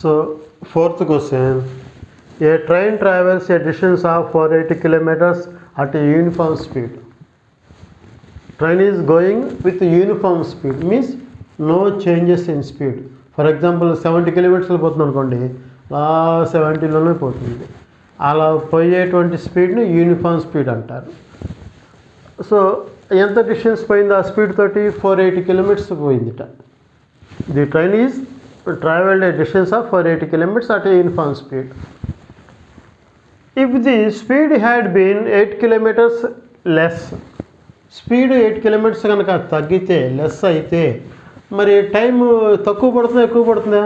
So, fourth question. A train travels a distance of 480 kilometers at a uniform speed. Train is going with uniform speed, means no changes in speed. For example, 70 kilometers పోతుంది అనుకోండి, 70లోనే పోతుంది. అలా పోయేటువంటి స్పీడ్ని uniform speed అంటారు. So ఎంత distance పోయింది ఆ స్పీడ్ తోటి? 480 kilometers పోయిందిట. The train is traveled a distance of 480 kilometers at a uniform speed. If the speed had been 8 kilometers less, speed 8 kilometers కనుక తగ్గితే, లెస్ అయితే, మరి టైం తక్కువ పడుతుందా ఎక్కువ పడుతుందా?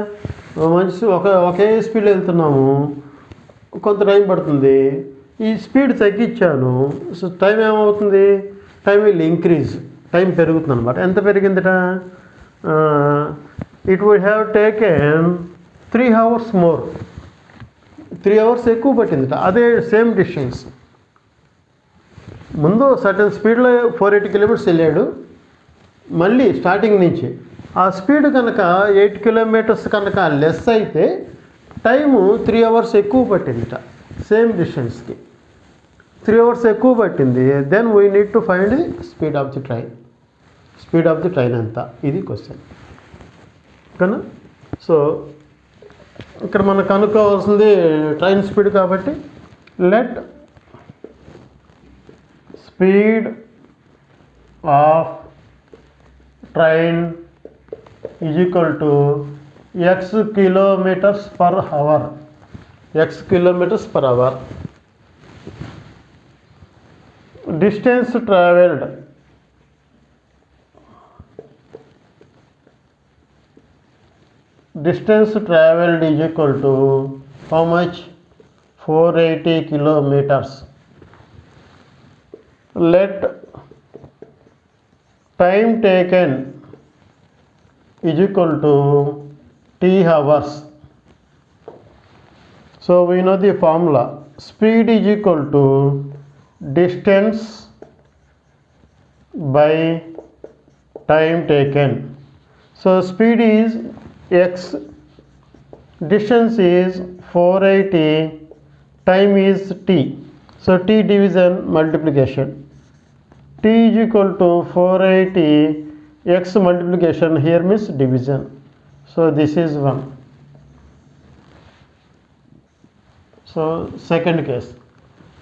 మంచి ఒకే స్పీడ్ వెళ్తున్నాము, కొంత టైం పడుతుంది. ఈ స్పీడ్ తగ్గించాను, సో టైం ఏమవుతుంది? టైం విల్ ఇంక్రీజ్, టైం పెరుగుతుంది అనమాట. ఎంత పెరిగిందిట? It would have taken 3 hours మోర్. 3 hours ఎక్కువ పట్టిందిట. అదే సేమ్ డిస్టెన్స్. ముందు సర్టన్ స్పీడ్లో 480 kilometers వెళ్ళాడు, మళ్ళీ స్టార్టింగ్ నుంచి ఆ స్పీడ్ కనుక 8 kilometers కనుక లెస్ అయితే టైము 3 hours ఎక్కువ పట్టిందిట. సేమ్ డిస్టెన్స్కి 3 hours ఎక్కువ పట్టింది. Then we need to find the speed of the train. Speed of the train ఎంత? ఇది క్వశ్చన్ కన్నా. సో ఇక్కడ మనకు కనుక్కోవాల్సింది ట్రైన్ స్పీడ్ కాబట్టి let speed of train is equal to x kilometers per hour. x kilometers per hour. Distance traveled. Distance traveled is equal to how much? 480 kilometers. Let time taken is equal to t hours. So we know the formula. Speed is equal to distance by time taken. So speed is x, distance is 480, time is t. So t division multiplication. T is equal to 480, x multiplication here means division. So this is 1. So second case.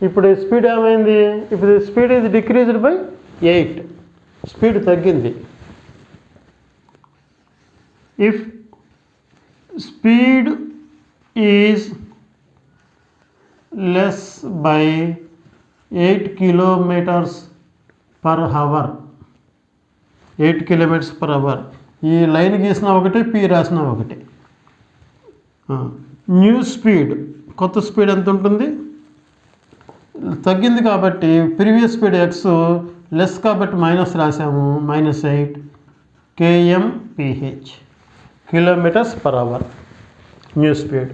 ఇప్పుడు speed ఏమైంది? ఇప్పుడు speed ఇది decreased by 8. Speed తగ్గింది. If speed is less by 8 kilometers per hour. 8 kilometers per hour. ఈ line గీసిన ఒకటి, P రాసిన ఒకటి. న్యూ స్పీడ్, కొత్త స్పీడ్ ఎంత ఉంటుంది? తగ్గింది కాబట్టి ప్రీవియస్ స్పీడ్ ఎక్స్, లెస్ కాబట్టి మైనస్ రాసాము, -8 kmph, kilometers per hour. New speed.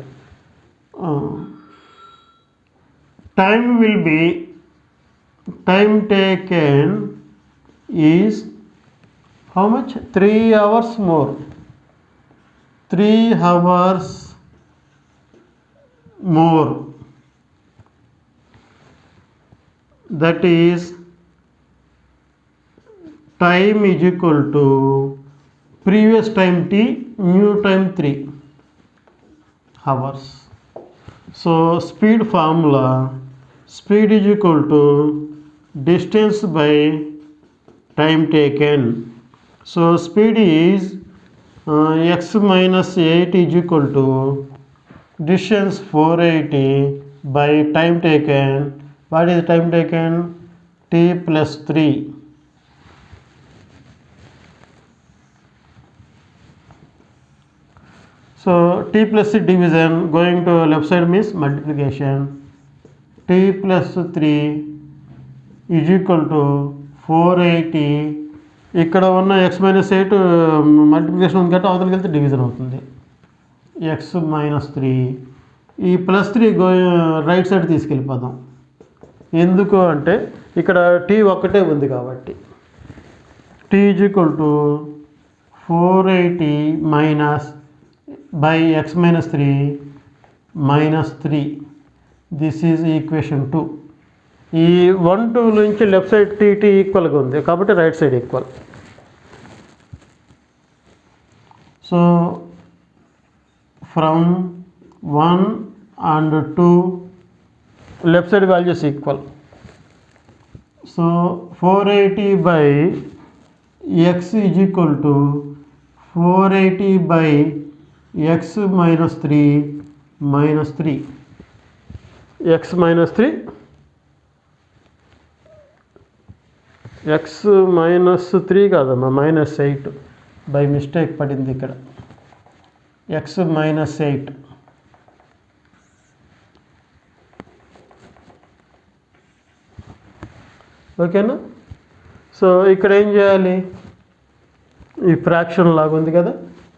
Time will be, time taken is how much? 3 hours more. 3 hours more. That is time is equal to previous time t, new time 3 hours. So speed formula, speed is equal to distance by time taken. So speed is x minus 8 is equal to distance 480 by time taken. What is time taken? t plus 3. So t plus division going to left side means multiplication. T plus 3 is equal to 480. ఇక్కడ ఉన్న x minus 8 multiplication ఉంది కాబట్టి అవతలకి వెళ్తే division అవుతుంది. x minus 3, ఈ plus 3 right side తీసుకెళ్ళిపోదాం. ఎందుకు అంటే ఇక్కడ t ఒక్కటే ఉంది కాబట్టి. t is equal to 480 minus by x minus 3 minus 3. This is equation 2. ఈ 1 2 నుంచి లెఫ్ట్ సైడ్ టీ ఈక్వల్గా ఉంది కాబట్టి right side equal. So from 1 and 2 left side values equal. So 480 by x is equal to 480 by x minus 3 minus 3. x minus 3 x minus 3 కాదమ్మా minus 8 by mistake పడింది ఇక్కడ. x minus 8. ఓకేనా. So ఇక్కడ ఏం చేయాలి, ఈ ఫ్రాక్షన్ లాగా ఉంది కదా,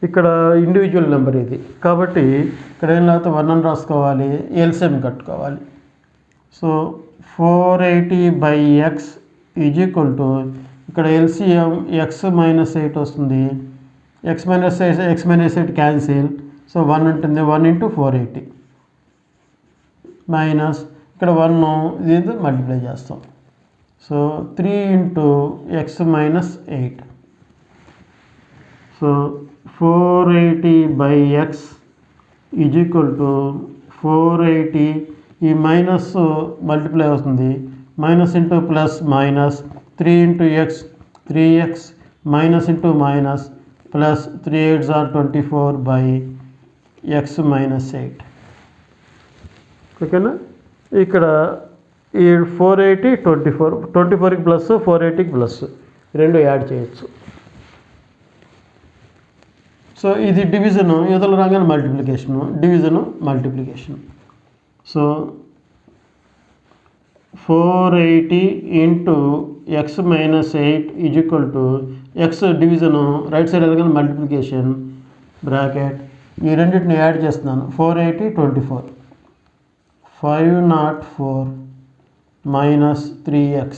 ఇక్కడ ఇండివిజువల్ నెంబర్ ఇది కాబట్టి ఇక్కడ ఏం లేకపోతే 1 అని రాసుకోవాలి, ఎల్సిఎం కట్టుకోవాలి. So 480 by x is equal to ఇక్కడ ఎల్సిఎం x minus 8 వస్తుంది, x minus 8 క్యాన్సిల్. సో 1 ఉంటుంది, 1 into 480 మైనస్ ఇక్కడ 1 ఇది మల్టిప్లై చేస్తాం. So 3 into x minus 8. So 480 by x is equal to 480 ఈ మైనస్ మల్టిప్లై అవుతుంది, minus into plus minus 3 into x 3x minus into minus plus 3 8s are 24 by x minus 8. ఓకేనా. ఇక్కడ ఈ 480 24కి plus 480కి plus రెండు add చేయొచ్చు. So ఇది division, ఇవతల రాగానే multiplication, division multiplication. So 480 into x minus 8 is equal to X division right side వెళ్ళగానే multiplication bracket ఈ రెండింటిని యాడ్ చేస్తున్నాను. 480 24 504 minus 3x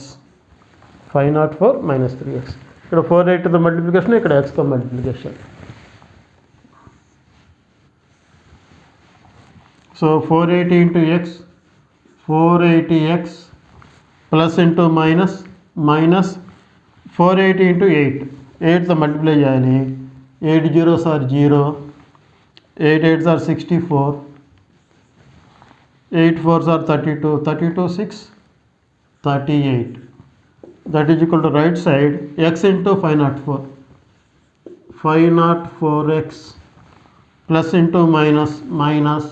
504 minus 3x. ఇక్కడ 480తో మల్టిప్లికేషన్, ఇక్కడ xతో multiplication. So 480 into x 480x plus into minus minus 480 into 8 8తో multiply చేయాలి. 8 zeros are 0, 8 8s are 64, 8 4s are 32, 32 6 38. That is equal to right side x into 504 504x plus into minus minus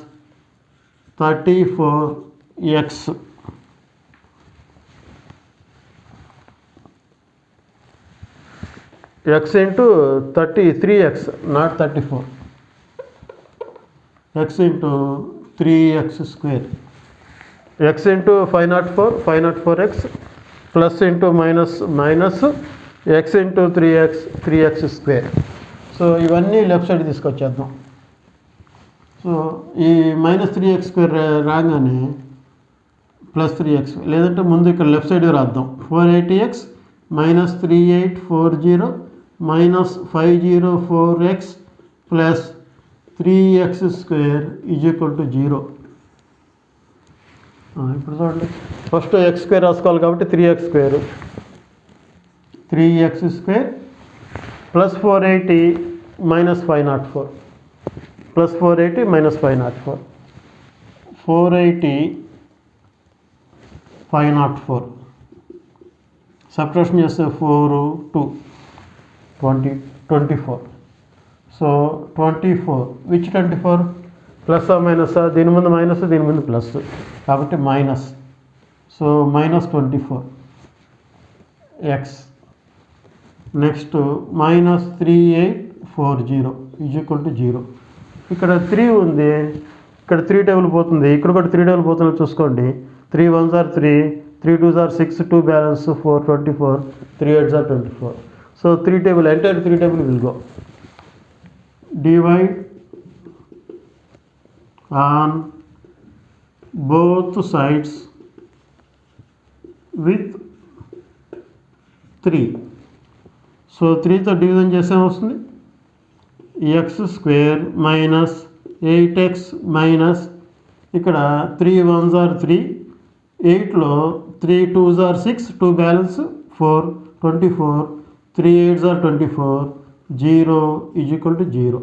34x x into 33x not 34 x into 3x square x into 504x plus into minus minus x into 3x square. So ఇవన్నీ left side తీసుకొచ్చేద్దాం. So ఈ minus 3x square రాగానే plus 3x, లేదంటే ముందు ఇక్కడ left side రాద్దాం. 480x minus 3840 minus 504x plus 3x square is equal to 0. ఇప్పుడు చూడండి, first x square రాసుకోవాలి కాబట్టి 3x square plus 480 minus 504 plus 480 minus 504 480 504 subtraction చేస్తే 4 2 20 24. సో 24 విచ్ 24 ప్లస్ మైనస్, దీని ముందు మైనస్ దీని ముందు ప్లస్ కాబట్టి minus. So minus 24 X. Next minus 3840 is equal to 0. ఇక్కడ 3 ఉంది, ఇక్కడ 3 టేబుల్ పోతుంది, ఇక్కడ కూడా 3 టేబుల్ పోతుందో చూసుకోండి. 3 1s are 3, 3 2s are 6, 2 balance 4 24, 3 8s are 24. So 3 table, entire 3 table will go. Divide on both sides with 3. So 3తో డివిజన్ చేస్తే వస్తుంది X square minus 8x minus ఇక్కడ 3 1s are 3, 8లో 3 2s are 6, 2 balance 4, 24, 3 8s are 24, 0 is equal to 0.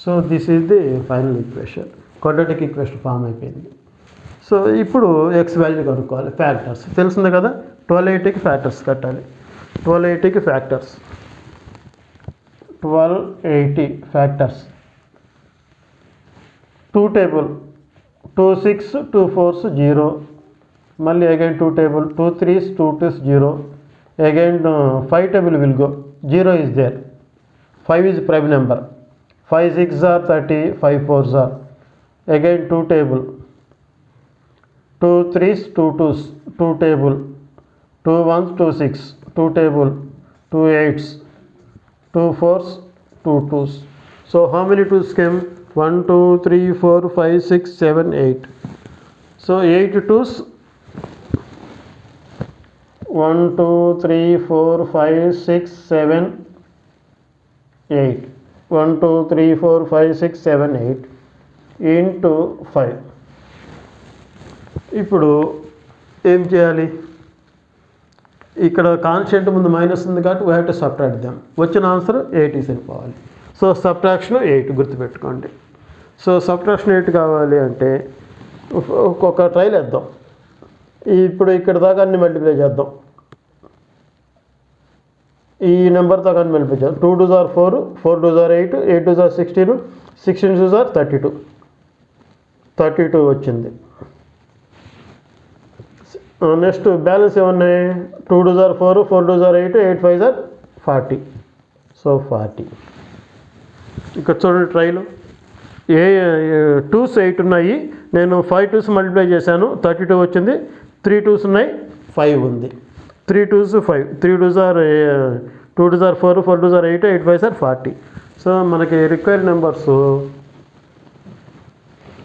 So this is the final equation. Quadratic equation form అయిపోయింది. So ఇప్పుడు x value కనుక్కోవాలి. Factors తెలిసిందే కదా, 1280కి factors కట్టాలి. 1280కి ఫ్యాక్టర్స్ 1280 ఫ్యాక్టర్స్ 2 టేబుల్ 2 6 2 4s 0, మళ్ళీ again 2 table 2 3s 2 2s 0, again 5 table will go, 0 is there, 5 is prime number, 5 6s are 30, 5 4s are, again 2 table, 2 3s 2 2s, 2 table, 2 1s 2 6, 2 table, 2 8s, 2 4s 2 2s. So how many 2s came? 1 2 3 4 5 6 7 8. So 8 2s, 1 2 3 4 5 6 7 8, 1 2 3 4 5 6 7 8 into 5. ఇప్పుడు ఏం చేయాలి? ఇక్కడ constant ముందు minus ఉంది కాబట్టి we have to subtract them. వచ్చిన answer 8 సరిపోవాలి. So subtraction 8 గుర్తుపెట్టుకోండి. So subtraction 8 కావాలి అంటే ఒక్కొక్క ట్రైల్ వేద్దాం. ఇప్పుడు ఇక్కడ దాకా అన్ని మల్టిప్లై చేద్దాం. ఈ నెంబర్తో కానీ మల్టిప్లై చేద్దాం. 2 2s are 4, 4 2s are 8, 8 2s are 16, 16 2s are 32, 32 వచ్చింది. నెక్స్ట్ బ్యాలెన్స్ ఏమన్నాయి? 2 2s are 4, 4 2s are 8, 8 5s are 40. So 40. ఇక్కడ చూడండి ట్రైలు 2s 8 ఉన్నాయి. నేను 5 2s మల్టిప్లై చేశాను, 32 వచ్చింది. 3 2s ఉన్నాయి, 5 ఉంది. 3 2s 5, 3 2s are 2 2s are 4, 4 2s are 8, 8 5s are 40. So మనకి రిక్వైర్డ్ నెంబర్స్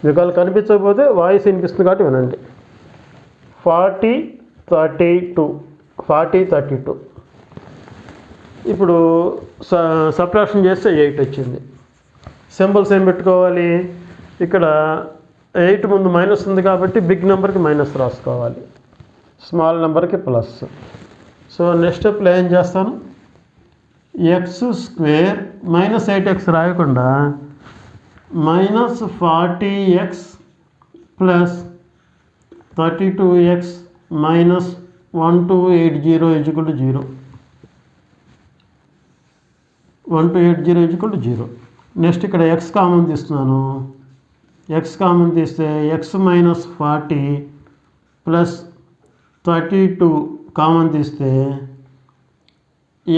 మీకు కనిపించకపోతే వాయిస్ వినిపిస్తుంది కాబట్టి వినండి. 40 32, 40 32. ఇప్పుడు సబ్ట్రాక్షన్ చేస్తే 8 వచ్చింది. సింబల్స్ ఏం పెట్టుకోవాలి? ఇక్కడ 8 ముందు మైనస్ ఉంది కాబట్టి బిగ్ నెంబర్కి మైనస్ రాసుకోవాలి, స్మాల్ నెంబర్కి ప్లస్. సో నెక్స్ట్ స్టెప్లో ఏం చేస్తాను? ఎక్స్ స్క్వేర్ మైనస్ 8x రాయకుండా minus 40x plus 32x minus 1280 is equal to 0. 1280 is equal to 0. Next ఇక్కడ ఎక్స్ కామన్ తీస్తున్నాను. ఎక్స్ కామన్ తీస్తే ఎక్స్ మైనస్ 40 ప్లస్ 32 కామన్ తీస్తే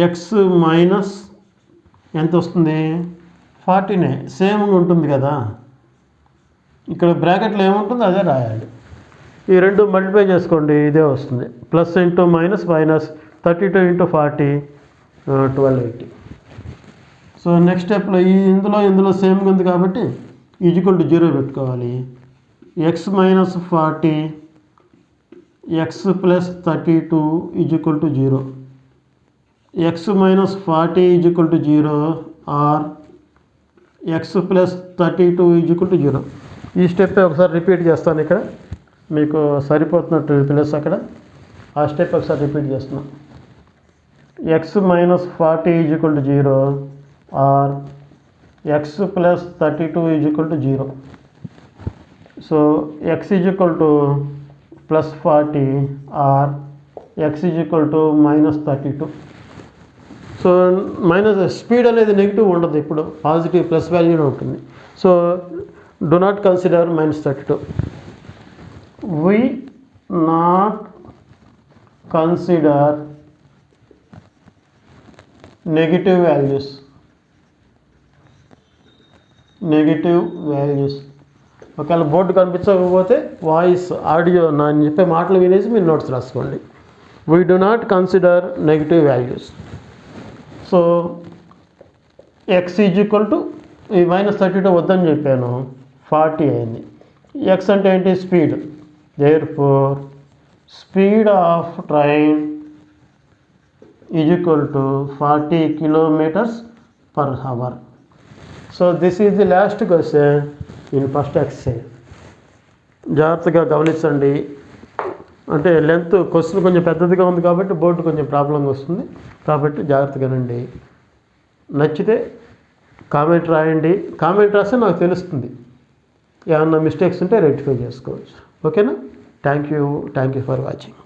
ఎక్స్ మైనస్ ఎంత వస్తుంది? 40నే, సేమ్గా ఉంటుంది కదా. ఇక్కడ బ్రాకెట్లో ఏముంటుందో అదే రాయాలి. ఈ రెండు మల్టిప్లై చేసుకోండి, ఇదే వస్తుంది. Plus into minus minus 32 into 40 1280. So next స్టెప్లో ఇందులో సేమ్గా ఉంది కాబట్టి ఈజ్వల్ టు 0 పెట్టుకోవాలి. X minus 40 x plus 32 equal to 0. X minus 40 equal to 0 or x plus 32 equal to 0. ఈ స్టెప్ ఒకసారి రిపీట్ చేస్తాను. ఇక్కడ మీకు సరిపోతున్నట్టు ప్లస్ అక్కడ ఆ స్టెప్ ఒకసారి రిపీట్ చేస్తున్నాం. X minus 40 equal to 0 or x plus 32 equal to 0. So x equal to plus 40 or x equal to minus 32. So minus speed అనేది నెగిటివ్ ఉండదు, ఇప్పుడు పాజిటివ్ ప్లస్ వాల్యూనే ఉంటుంది. So do not consider minus 32. We not consider negative values. ఒకవేళ board కనిపించకపోతే voice audio నేను చెప్పే మాటలు వినేసి మీరు నోట్స్ రాసుకోండి. We do not consider negative values. So x is equal to ఈ మైనస్ 32 వద్దని చెప్పాను, 40 అయింది. ఎక్స్ అంటే ఏంటి? Speed. Therefore speed of train is equal to 40 km/h. So this is the last question in first excise. జాగ్రత్తగా గమనించండి. అంటే length question కొంచెం పెద్దదిగా ఉంది కాబట్టి బోర్డు కొంచెం ప్రాబ్లంగా వస్తుంది, కాబట్టి జాగ్రత్తగా రండి. నచ్చితే కామెంట్ రాయండి. కామెంట్ రాస్తే నాకు తెలుస్తుంది, ఏమన్నా మిస్టేక్స్ ఉంటే రెక్టిఫై చేసుకోవచ్చు. ఓకేనా? Thank you for watching.